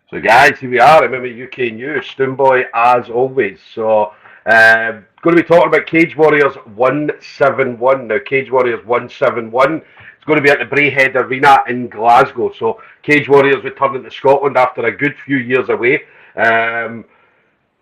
So guys, here we are, MMA UK News, Stoomboy as always. So going to be talking about Cage Warriors 171. Now Cage Warriors 171, it's going to be at the Braehead Arena in Glasgow. So Cage Warriors returning to Scotland after a good few years away. Um,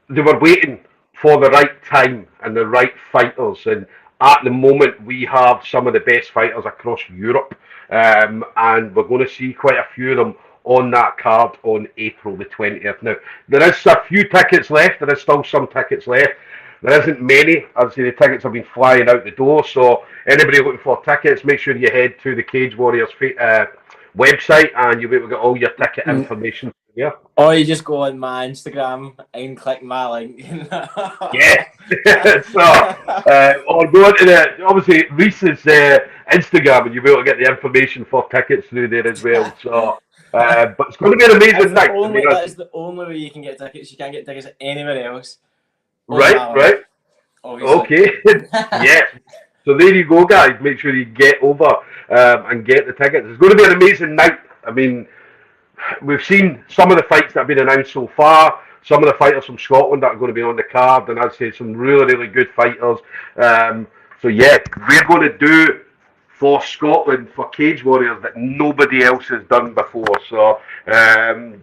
they were waiting for the right time and the right fighters. And at the moment, we have some of the best fighters across Europe, and we're going to see quite a few of them on that card on April the 20th. Now, there is a few tickets left. There is still some tickets left. There isn't many. Obviously, the tickets have been flying out the door. So, anybody looking for tickets, make sure you head to the Cage Warriors website, and you'll be able to get all your ticket information there. Or you just go on my Instagram and click my link. Yeah. So, or go into obviously Reese's Instagram, and you'll be able to get the information for tickets through there as well. So, but it's going to be an amazing night. That is the only way you can get tickets. You can't get tickets anywhere else. Right. Obviously. Okay. Yeah. So there you go, guys. Make sure you get over and get the tickets. It's going to be an amazing night. I mean, we've seen some of the fights that have been announced so far. Some of the fighters from Scotland that are going to be on the card, and I'd say some really, really good fighters. So yeah, we're going to do for Scotland for Cage Warriors that nobody else has done before. So,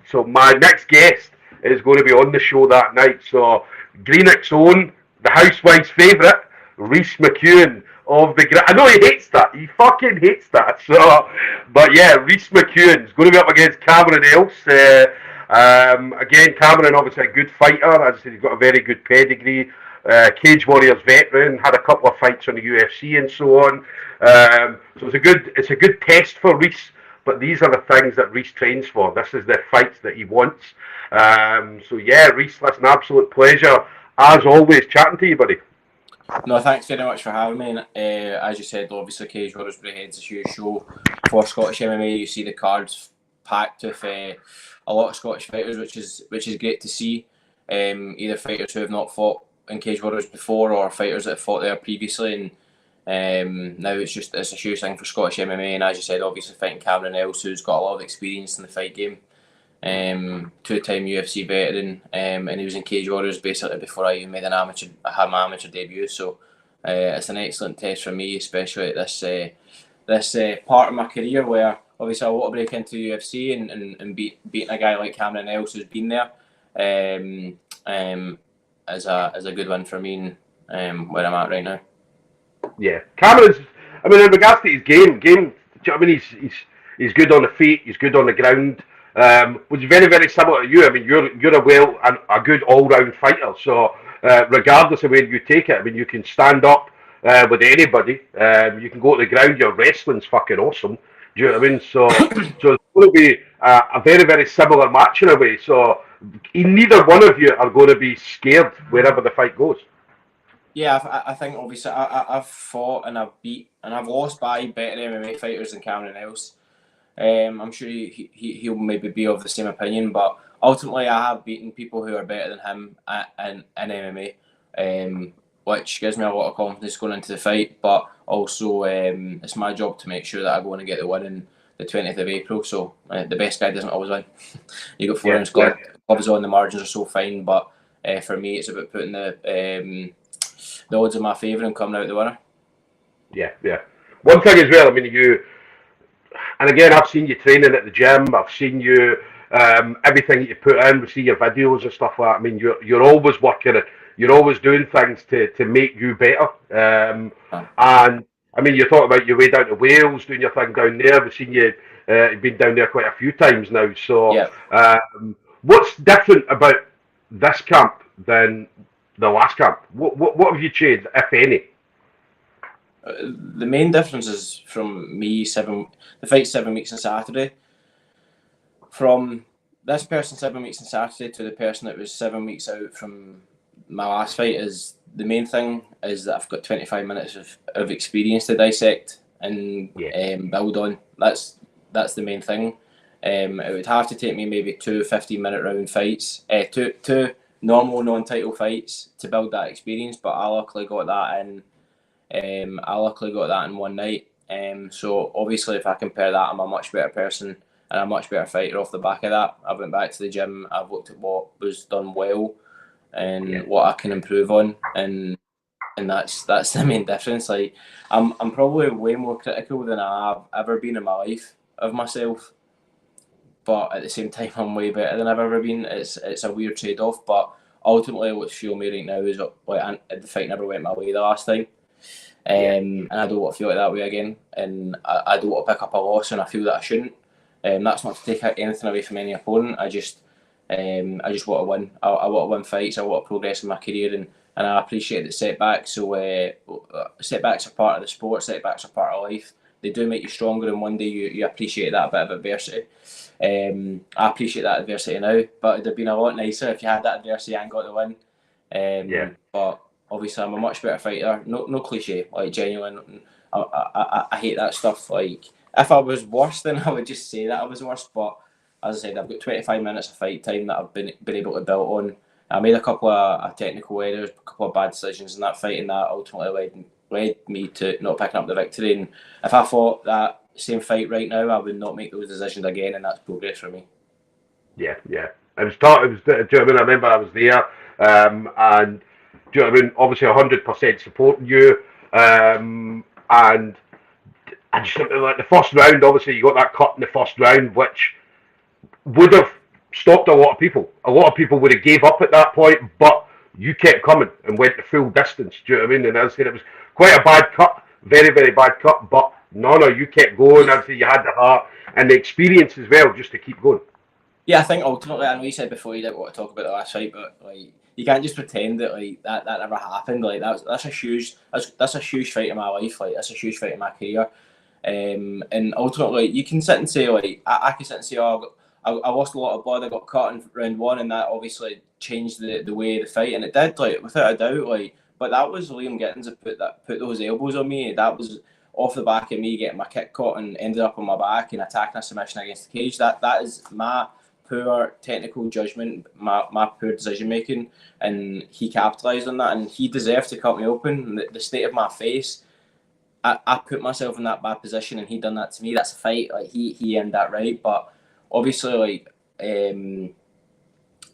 so my next guest is going to be on the show that night. So, Greenock's own, the housewife's favourite, Reece McEwan of the. I know he hates that. He fucking hates that. So, but yeah, Reece McEwan's going to be up against Cameron Else. Again, Cameron obviously a good fighter. As I said, he's got a very good pedigree. Cage Warriors veteran, had a couple of fights on the UFC and so on. So it's a good test for Reece. But these are the things that Reece trains for. This is the fights that he wants. So yeah, Reece, that's an absolute pleasure as always chatting to you, buddy. No, thanks very much for having me. As you said, obviously Cage Warriors Braehead's a huge show for Scottish MMA. You see the cards packed with a lot of Scottish fighters, which is great to see. Either fighters who have not fought in Cage Warriors before, or fighters that have fought there previously, and now it's a huge thing for Scottish MMA. And as you said, obviously fighting Cameron Else, who's got a lot of experience in the fight game. Two-time UFC veteran, and he was in Cage Warriors basically before I even had my amateur debut. So it's an excellent test for me, especially at this part of my career where obviously I want to break into UFC and beating a guy like Cameron Else who's been there. As a good one for me and where I'm at right now. Yeah, Cameron's. I mean, in regards to his game. Do you know what I mean? He's good on the feet. He's good on the ground. Which is very, very similar to you. I mean, you're a good all-round fighter. So regardless of where you take it, I mean, you can stand up with anybody. You can go to the ground. Your wrestling's fucking awesome. Do you know what I mean? So it's going to be a very, very similar match in a way. So neither one of you are going to be scared wherever the fight goes. Yeah, I think obviously I've fought and I've beat and I've lost by better MMA fighters than Cameron Else. I'm sure he'll maybe be of the same opinion, but ultimately I have beaten people who are better than him in MMA, which gives me a lot of confidence going into the fight. But also, it's my job to make sure that I go in and get the win on the 20th of April. So the best guy doesn't always win. You got 4 ounce gloves on, the margins are so fine, but for me it's about putting the odds in my favour and coming out the winner. Yeah. One thing as well, I mean, and again, I've seen you training at the gym. I've seen you, everything that you put in. We see your videos and stuff like that. I mean, you're always working it. You're always doing things to make you better. And I mean, you talk about your way down to Wales, doing your thing down there. We've seen you. You've been down there quite a few times now. So, yeah. What's different about this camp than the last camp? What have you changed, if any? The main difference is from me the fight 7 weeks on Saturday. From this person 7 weeks on Saturday to the person that was 7 weeks out from my last fight, is the main thing is that I've got 25 minutes of experience to dissect and build on. That's the main thing. It would have to take me maybe 2 15-minute round fights, two normal non-title fights to build that experience, but I luckily got that in. I luckily got that in one night. So obviously, if I compare that, I'm a much better person and a much better fighter off the back of that. I went back to the gym. I've looked at what was done well and what I can improve on, and that's the main difference. Like I'm probably way more critical than I've ever been in my life of myself, but at the same time I'm way better than I've ever been. It's a weird trade off, but ultimately what's fueling me right now is like the fight never went my way the last time. And I don't want to feel like that way again, and I don't want to pick up a loss, and I feel that I shouldn't. That's not to take anything away from any opponent. I just want to win. I want to win fights. I want to progress in my career, and I appreciate that setbacks. So setbacks are part of the sport. Setbacks are part of life. They do make you stronger, and one day you appreciate that bit of adversity. I appreciate that adversity now, but it'd have been a lot nicer if you had that adversity and got the win. But obviously, I'm a much better fighter. No cliche, like genuine. I hate that stuff. Like if I was worse, then I would just say that I was worse. But as I said, I've got 25 minutes of fight time that I've been able to build on. I made a couple of technical errors, a couple of bad decisions in that fight, and that ultimately led me to not picking up the victory. And if I fought that same fight right now, I would not make those decisions again, and that's progress for me. Yeah. I was taught. Do you know what I mean? I remember I was there, and do you know what I mean? Obviously, 100% supporting you, and I just like the first round. Obviously, you got that cut in the first round, which would have stopped a lot of people. A lot of people would have gave up at that point, but you kept coming and went the full distance. Do you know what I mean? And as I said, it was quite a bad cut, very, very bad cut, but no, you kept going. As I said, you had the heart and the experience as well, just to keep going. Yeah, I think ultimately, I know you said before you didn't want to talk about the last fight, but like you can't just pretend that like that never happened. Like that's a huge fight in my life. Like that's a huge fight in my career. And ultimately, you can sit and say like I can sit and say, oh, I lost a lot of blood. I got cut in round one, and that obviously changed the way of the fight, and it did, like without a doubt. Like, but that was Liam Gittins that put those elbows on me. That was off the back of me getting my kick caught and ended up on my back and attacking a submission against the cage. That is my poor technical judgment, my poor decision making, and he capitalised on that, and he deserved to cut me open. The state of my face, I put myself in that bad position, and he done that to me. That's a fight. Like he earned that right, but obviously, like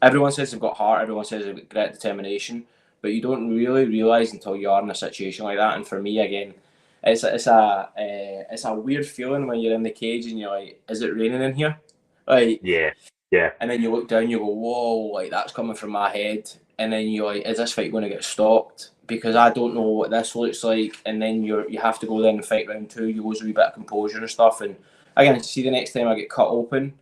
everyone says they've got heart, everyone says they've got great determination, but you don't really realise until you are in a situation like that. And for me, again, it's a weird feeling when you're in the cage and you're like, is it raining in here? Like Yeah. And then you look down, you go, whoa, like that's coming from my head. And then you're like, is this fight going to get stopped? Because I don't know what this looks like. And then you have to go there and fight round two. You lose a wee bit of composure and stuff. And again, see the next time I get cut open,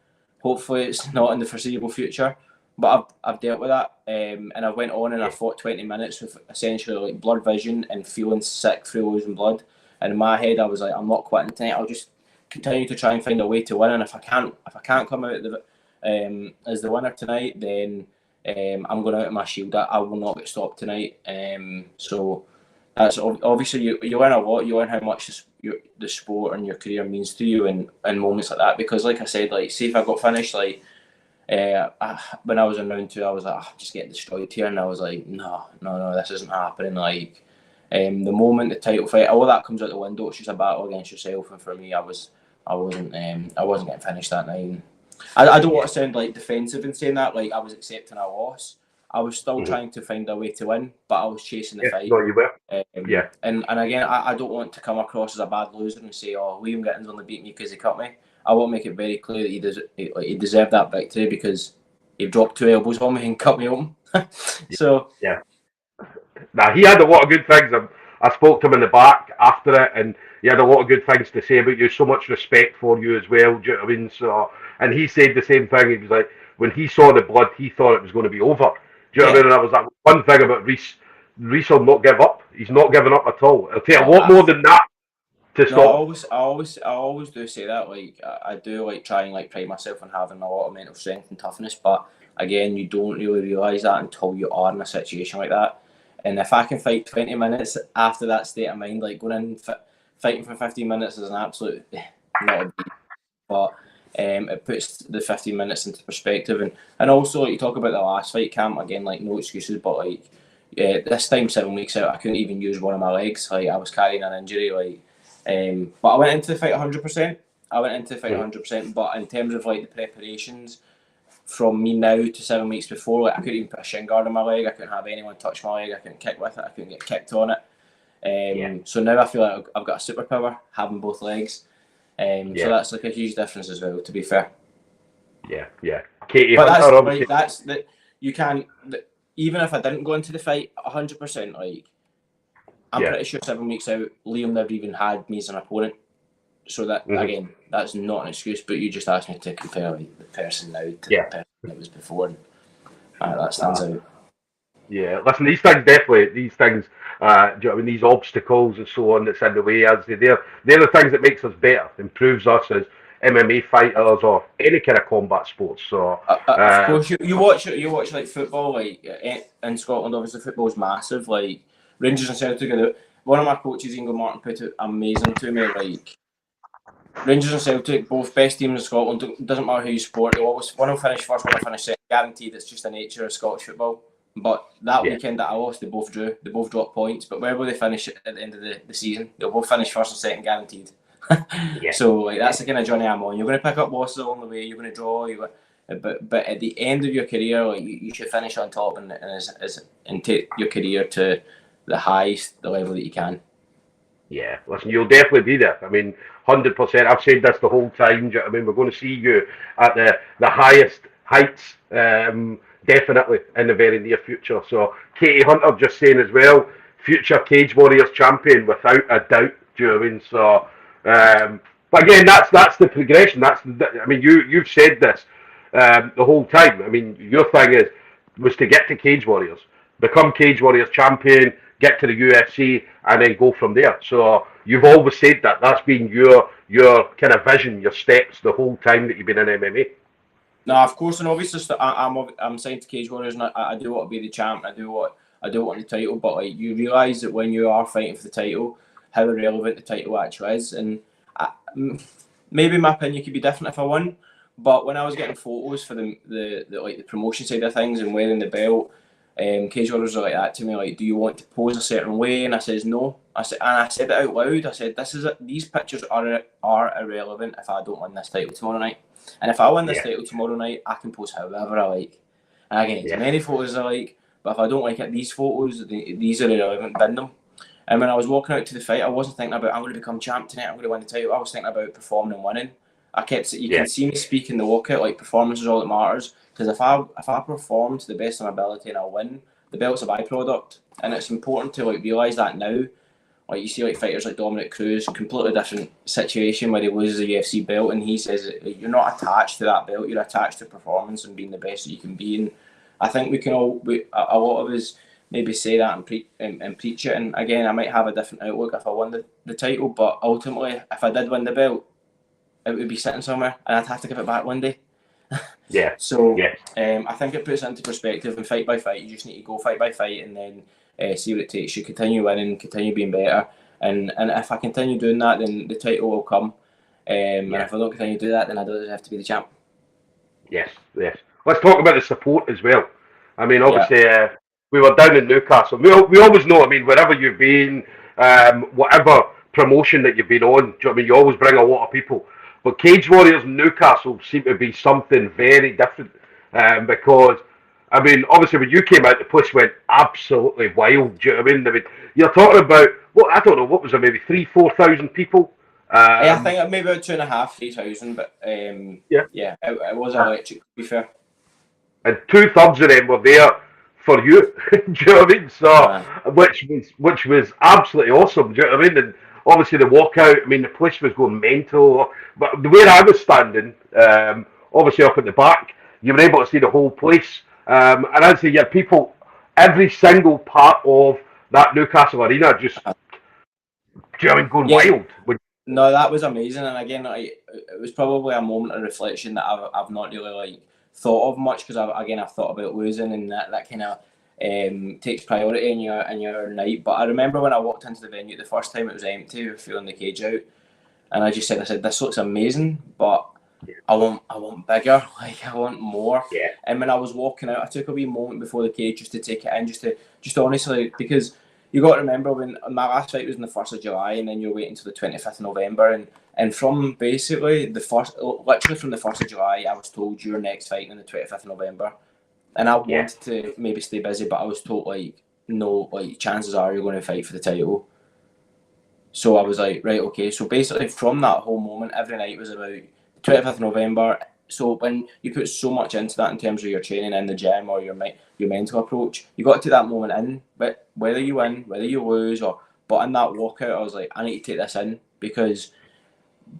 hopefully it's not in the foreseeable future. But I've dealt with that. And I went on and I fought 20 minutes with essentially like blurred vision and feeling sick through losing blood. And in my head, I was like, I'm not quitting tonight. I'll just continue to try and find a way to win. And if I can't come out as the winner tonight, then I'm going out of my shield. I will not get stopped tonight. So that's obviously you learn a lot. You learn how much the sport and your career means to you in moments like that. Because like I said, like see if I got finished, like when I was in round two, I was like, I'm just getting destroyed here, and I was like, no, this isn't happening. Like the moment the title fight, all that comes out the window. It's just a battle against yourself, and for me, I wasn't getting finished that night. I don't want to sound like defensive in saying that, like I was accepting a loss. I was still trying to find a way to win, but I was chasing the fight. No, you were. And again, I don't want to come across as a bad loser and say, oh, Liam Gittins only beat me because he cut me. I want to make it very clear that he deserved that victory because he dropped two elbows on me and cut me open. So yeah. Now he had a lot of good things. I spoke to him in the back after it, and he had a lot of good things to say about you. So much respect for you as well. Do you know what I mean? So, and he said the same thing. He was like, when he saw the blood, he thought it was going to be over. Do you know what I mean? And I was like, one thing about Reece will not give up. He's not giving up at all. It'll take a lot more than that to stop. I always do say that. Like I do like try and like pride myself on having a lot of mental strength and toughness, but again, you don't really realise that until you are in a situation like that. And if I can fight 20 minutes after that state of mind, like going in fighting for 15 minutes is an absolute not a beat. But it puts the 15 minutes into perspective. And also, like, you talk about the last fight, Cam, again, like, no excuses, but, like, this time, 7 weeks out, I couldn't even use one of my legs. Like, I was carrying an injury, like, but I went into the fight 100%. I went into the fight 100%, but in terms of like the preparations from me now to 7 weeks before, like I couldn't even put a shin guard on my leg. I couldn't have anyone touch my leg. I couldn't kick with it. I couldn't get kicked on it. So now I feel like I've got a superpower having both legs. So that's like a huge difference as well, to be fair. Yeah. Katie But Hunter, that's obviously. like that's that you can even if I didn't go into the fight 100%, like I'm pretty sure 7 weeks out, Liam never even had me as an opponent. So that again, that's not an excuse. But you just asked me to compare like, the person now to the person that was before, and that stands out. Yeah, listen, these things, do you know what I mean, these obstacles and so on that's in the way, they're the things that makes us better, improves us as MMA fighters or any kind of combat sports. So of course, you watch like football, like in Scotland. Obviously, football's massive. Like Rangers and Celtic. One of my coaches, Ingo Martin, put it amazing to me. Like Rangers and Celtic, both best teams in Scotland. Doesn't matter who you support. They always one will finish first, one will finish second. Guaranteed. It's just the nature of Scottish football. But that weekend that I lost, they both drew. They both dropped points. But where will they finish at the end of the season? They'll both finish first and second, guaranteed. So like that's the kind of journey I'm on. You're going to pick up losses along the way. You're going to draw. But at the end of your career, like you should finish on top and take your career to the highest the level that you can. Yeah, listen, you'll definitely be there. I mean, 100%. I've said this the whole time. I mean, we're going to see you at the highest heights, definitely in the very near future. So, Katie Hunter just saying as well, future Cage Warriors champion without a doubt. Do you know what I mean? So, but again, that's the progression. I mean, you've said this the whole time. I mean, your thing was to get to Cage Warriors, become Cage Warriors champion, get to the UFC, and then go from there. So you've always said that. That's been your kind of vision, your steps the whole time that you've been in MMA. No, of course, and obviously I'm signed to Cage Warriors, and I do want to be the champ. I do want the title, but like you realise that when you are fighting for the title, how irrelevant the title actually is. And maybe my opinion could be different if I won, but when I was getting photos for the promotion side of things and wearing the belt, Cage Warriors were like that to me, like, do you want to pose a certain way? And I says no. I said it out loud. I said these pictures are irrelevant if I don't win this title tomorrow night. And if I win this title tomorrow night, I can pose however I like. And I can get as many photos as I like. But if I don't like it, these photos, these are irrelevant. Bin them. And when I was walking out to the fight, I wasn't thinking about I'm going to become champ tonight. I'm going to win the title. I was thinking about performing and winning. You can see me speak in the walkout like performance is all that matters. Because if I perform to the best of my ability and I win, the belt's a byproduct. And it's important to like realise that now. Like you see like fighters like Dominic Cruz, completely different situation where he loses a UFC belt and he says you're not attached to that belt, you're attached to performance and being the best that you can be. And I think a lot of us maybe say that and preach it. And again, I might have a different outlook if I won the title, but ultimately, if I did win the belt, it would be sitting somewhere and I'd have to give it back one day. So I think it puts it into perspective, and fight by fight, you just need to go fight by fight and then see what it takes you, continue winning, continue being better, and if I continue doing that, then the title will come, and if I don't continue to do that, then I don't have to be the champ. Yes. Let's talk about the support as well. I mean, obviously, we were down in Newcastle. We always know, I mean, wherever you've been, whatever promotion that you've been on, do you know what I mean? You always bring a lot of people. But Cage Warriors in Newcastle seem to be something very different, because, I mean, obviously when you came out, the place went absolutely wild. Do you know what I mean? You're talking about, I don't know, what was there, maybe 3,000-4,000 people? I think maybe about 2,500-3,000, but it was electric, to be fair. And 2/3 of them were there for you. Do you know what I mean? So, which was absolutely awesome. Do you know what I mean? And obviously the walkout, I mean, the place was going mental. But the way I was standing, obviously up at the back, you were able to see the whole place. And I'd say you had people, every single part of that Newcastle arena just, do you know what I mean, going wild. No, that was amazing. And again, it was probably a moment of reflection that I've not really thought of much, because I've thought about losing, and that kind of takes priority in your night. But I remember when I walked into the venue the first time, it was empty. We were filling the cage out, and I said, this looks amazing, but I want bigger. Like, I want more. And when I was walking out, I took a wee moment before the cage just to take it in, just honestly, because you got to remember when my last fight was on the 1st of July, and then you're waiting until the 25th of November, and from basically literally from the 1st of July, I was told your next fight on the 25th of November, and I wanted to maybe stay busy, but I was told like no, like chances are you're going to fight for the title. So I was like, right, okay. So basically, from that whole moment, every night was about 25th of November. So when you put so much into that in terms of your training in the gym or your mental approach, you got to take that moment in. But whether you win, whether you lose, but in that walkout, I was like, I need to take this in, because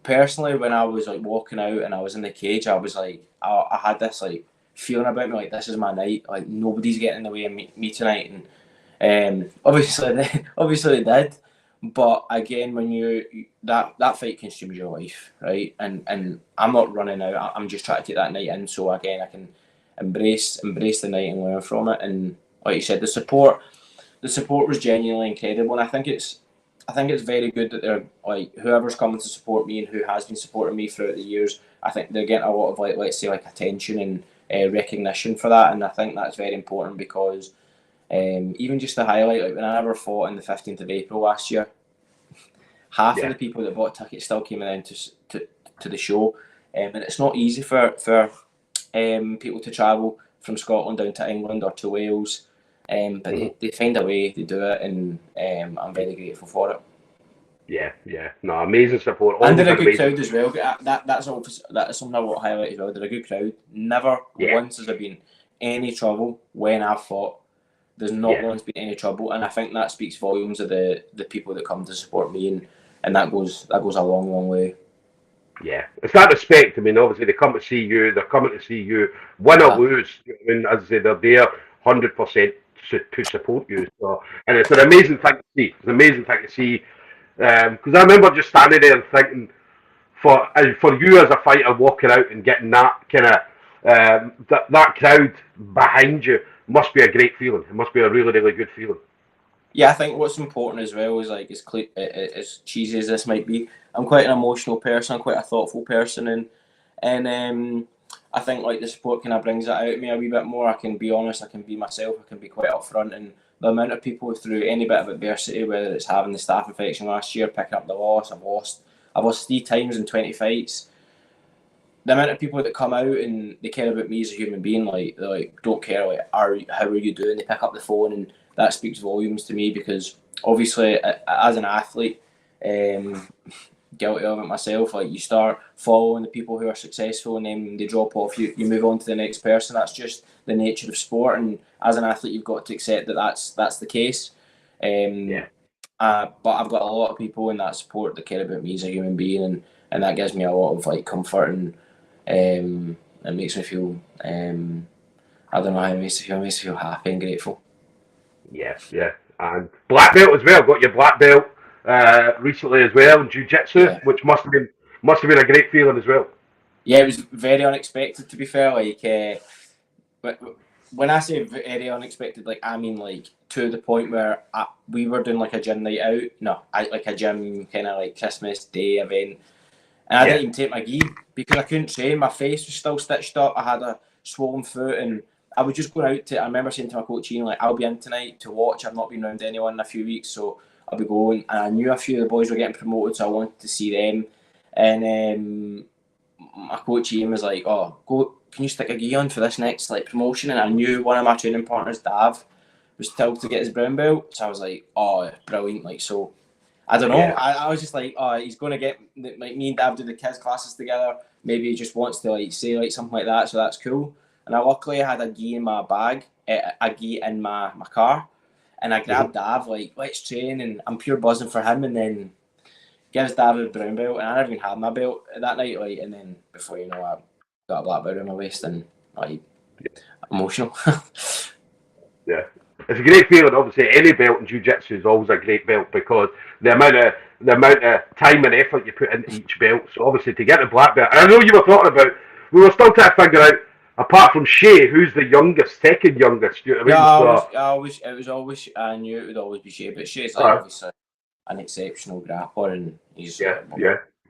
personally, when I was like walking out and I was in the cage, I was like, I had this like feeling about me, like this is my night, like nobody's getting in the way of me tonight, and obviously they did. But again, when that fight consumes your life, right? And I'm not running out. I'm just trying to take that night in, so again I can embrace the night and learn from it. And like you said, the support was genuinely incredible, and I think it's very good that they're like, whoever's coming to support me and who has been supporting me throughout the years, I think they're getting a lot of like, let's say, like attention and recognition for that, and I think that's very important, because even just the highlight, like when I never fought on the 15th of April last year, half of the people that bought tickets still came in to the show, and it's not easy for people to travel from Scotland down to England or to Wales, but they find a way to do it, and I'm very grateful for it. Yeah. No, amazing support. And they're a good crowd as well. That's something I want to highlight as well. They're a good crowd. Never once has there been any trouble when I've fought. There's not once been any trouble, and I think that speaks volumes of the people that come to support me, and that goes a long way. Yeah, it's that respect. I mean, obviously they come to see you. They're coming to see you, win or lose. I mean, as I say, they're there 100% to support you. So, and it's an amazing thing to see. It's an amazing thing to see, because I remember just standing there and thinking, for you as a fighter walking out and getting that kind of that crowd behind you must be a great feeling. It must be a really, really good feeling. Yeah, I think what's important as well is, like, as cheesy as this might be, I'm quite an emotional person. I'm quite a thoughtful person, and I think like the support kind of brings that out of me a wee bit more. I can be honest. I can be myself. I can be quite upfront, and the amount of people through any bit of adversity, whether it's having the staph infection last year, picking up the loss, I've lost 3 times in 20 fights. The amount of people that come out and they care about me as a human being, like they like don't care like how are you doing? They pick up the phone, and that speaks volumes to me, because obviously as an athlete, guilty of it myself, like you start following the people who are successful and then they drop off, you move on to the next person. That's just the nature of sport, and as an athlete you've got to accept that that's the case. But I've got a lot of people in that support that care about me as a human being, and that gives me a lot of like comfort, and it makes me feel I don't know how it makes me feel happy and grateful. Yeah, and black belt as well. Got your black belt recently as well in jiu-jitsu, which must have been a great feeling as well. Yeah, it was very unexpected, to be fair. Like, but when I say very unexpected, like I mean like to the point where we were doing like a gym night out. No, like a gym kind of like Christmas Day event, and I didn't even take my gi because I couldn't train. My face was still stitched up. I had a swollen foot, and I was just going out to. I remember saying to my coach, Ian, like, I'll be in tonight to watch. I've not been around anyone in a few weeks, so I'll be going. And I knew a few of the boys were getting promoted, so I wanted to see them. And my coach Ian was like, "Oh, go! Can you stick a gi on for this next like promotion?" And I knew one of my training partners, Dav, was told to get his brown belt, so I was like, "Oh, brilliant!" Like so. I don't know. Yeah. I was just like, oh, he's going to get like me and Dav do the kids classes together. Maybe he just wants to like say like something like that, so that's cool. And luckily I had a gi in my bag, a gi in my car, and I grabbed Dav like, let's train, and I'm pure buzzing for him, and then gives Dav a brown belt, and I never even had my belt that night, like, and then before you know, I got a black belt around my waist, and like emotional. Yeah. It's a great feeling. Obviously, any belt in jiu-jitsu is always a great belt because the amount of time and effort you put into each belt. So obviously, to get the black belt, and I know you were talking about, we were still trying to figure out, apart from Shay, who's the youngest, second youngest. You know what I mean? I knew it would always be Shay, but Shay's like obviously an exceptional grappler, and he's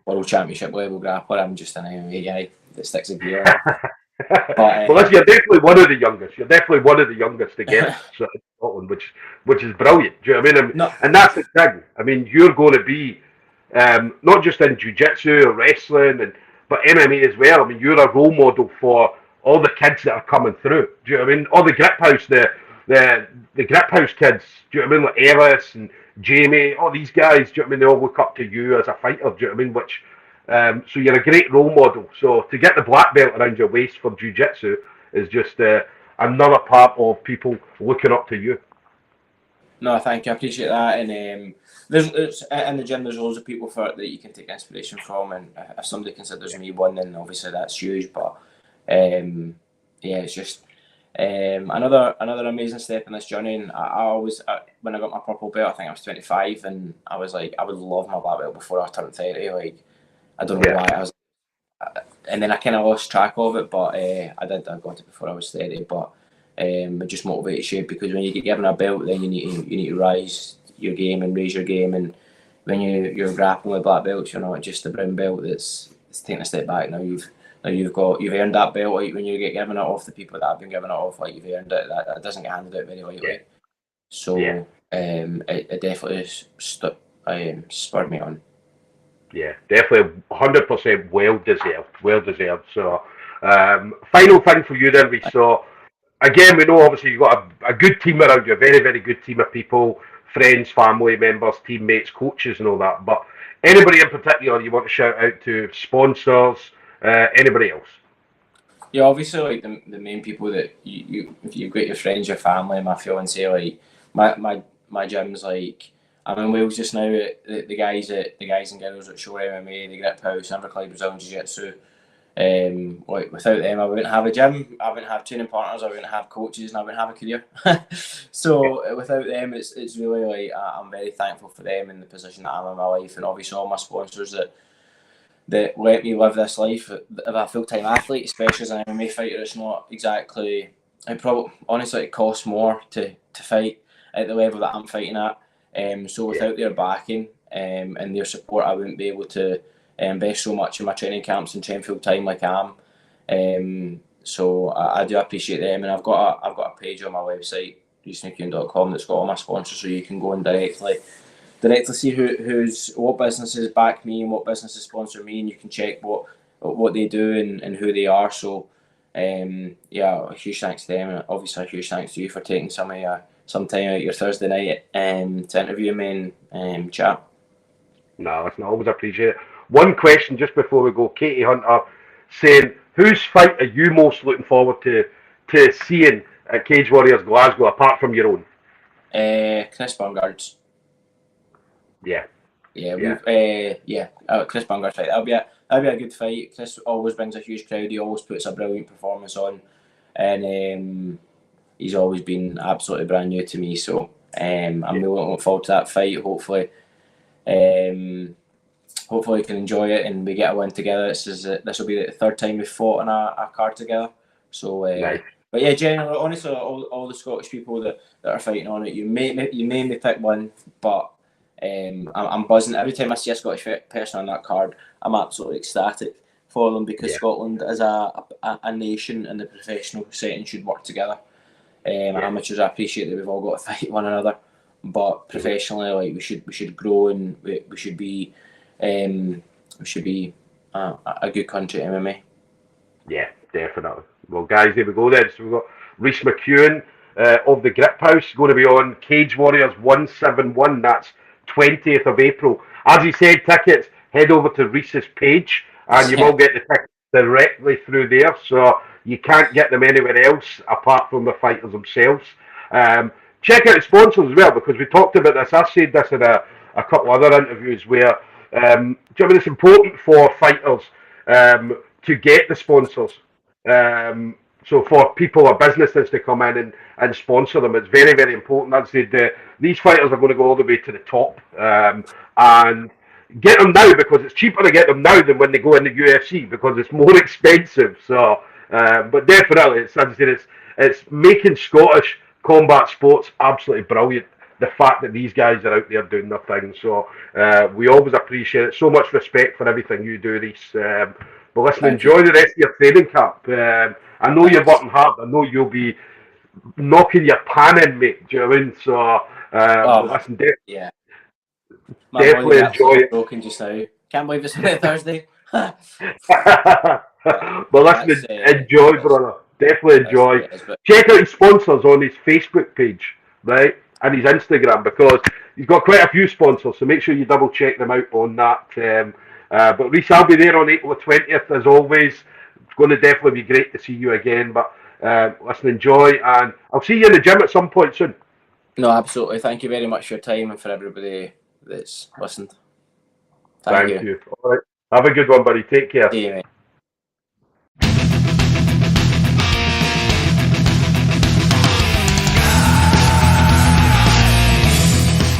world championship level grappler. I'm just an MMA guy that sticks a gear on. But Well, listen, you're definitely one of the youngest. You're definitely one of the youngest to get it, so, in Scotland, which is brilliant. Do you know what I mean? no, And that's the thing. I mean, you're going to be not just in jiu-jitsu or wrestling, but MMA as well. I mean, you're a role model for all the kids that are coming through. Do you know what I mean? All the Griphouse, the Griphouse kids. Do you know what I mean? Like Ellis and Jamie, all these guys. Do you know what I mean? They all look up to you as a fighter. Do you know what I mean? Which so you're a great role model. So to get the black belt around your waist for jiu-jitsu is just another part of people looking up to you. no, thank you. I appreciate that. And there's in the gym. There's loads of people that you can take inspiration from. And if somebody considers me one, then obviously that's huge. But yeah, it's just another amazing step in this journey. And I always, when I got my purple belt, I think I was 25, and I was like, I would love my black belt before I turned 30. Like, I don't know why I was. And then I kind of lost track of it, but I got it before I was 30. But it just motivates you, because when you get given a belt, then you need to rise your game and raise your game. And when you're grappling with black belts, you're not just a brown belt that's taking a step back. Now you've earned that belt. Like, when you get given it off the people that have been given it off, like, you've earned it. That doesn't get handed out very lightly. Yeah. So it definitely spurred me on. Yeah, definitely 100% well deserved. So, final thing for you then, Reece. So, again, we know obviously you've got a good team around you, a very, very good team of people, friends, family members, teammates, coaches, and all that. But anybody in particular you want to shout out to, sponsors, anybody else? Yeah, obviously, like the main people that if you've got your friends, your family, my fiance, like my gym's like, I'm in Wales just now. The guys and girls at Show MMA, the Griphouse, Inverclyde Brazilian Jiu Jitsu. Like, without them, I wouldn't have a gym, I wouldn't have training partners, I wouldn't have coaches, and I wouldn't have a career. So without them, it's really like, I'm very thankful for them and the position that I'm in my life, and obviously all my sponsors that let me live this life of a full-time athlete, especially as an MMA fighter. It's not exactly, honestly, it costs more to fight at the level that I'm fighting at. So without their backing and their support, I wouldn't be able to invest so much in my training camps and train full time like I am. So I do appreciate them, and I've got a page on my website, reecemcEwan.com, that's got all my sponsors, so you can go and directly see what businesses back me and what businesses sponsor me, and you can check what they do and who they are. So yeah, a huge thanks to them, and obviously a huge thanks to you for taking some time out your Thursday night to interview me and chat. No, it's not. Always appreciate it. One question just before we go. Katie Hunter saying, whose fight are you most looking forward to seeing at Cage Warriors Glasgow, apart from your own? Chris Bungard's. Yeah. Chris Bungard's fight. That'll be a good fight. Chris always brings a huge crowd. He always puts a brilliant performance on, and he's always been absolutely brand new to me. So I'm really looking forward to that fight. Hopefully we can enjoy it and we get a win together. This will be the third time we've fought on a card together. So nice. But yeah, generally, honestly, all the Scottish people that are fighting on it, you may me pick one, but I'm buzzing every time I see a Scottish person on that card. I'm absolutely ecstatic for them, because Scotland as a nation in the professional setting should work together. Amateurs, I appreciate that we've all got to fight one another, but professionally, like, we should grow, and we should be a good country at MMA. Yeah, definitely. Well, guys, there we go then. So we've got Reece McEwan of the Griphouse going to be on Cage Warriors 171. That's 20th of April. As he said, tickets, head over to Reece's page and you will get the tickets directly through there. So you can't get them anywhere else apart from the fighters themselves. Check out the sponsors as well, because we talked about this. I've said this in a couple other interviews where it's important for fighters to get the sponsors. So for people or businesses to come in and sponsor them, it's very, very important. I'd say these fighters are going to go all the way to the top, and get them now, because it's cheaper to get them now than when they go in the UFC, because it's more expensive. So, but definitely, as I said, it's making Scottish combat sports absolutely brilliant. The fact that these guys are out there doing their thing. So we always appreciate it. So much respect for everything you do, Reece. But listen, enjoy the rest of your training camp. I know you're working hard. I know you'll be knocking your pan in, mate. Do you know what I mean? So, but listen, yeah. My body definitely is enjoy absolutely it. broken just now. Can't believe it's only Thursday. But listen, enjoy, brother. Definitely enjoy. Check out his sponsors on his Facebook page, right? And his Instagram, because he's got quite a few sponsors, so make sure you double check them out on that. But Reece, I'll be there on April the 20th as always. It's going to definitely be great to see you again. But listen, enjoy, and I'll see you in the gym at some point soon. No, absolutely. Thank you very much for your time and for everybody that's listened. Thank you. All right. Have a good one, buddy. Take care. See you, mate.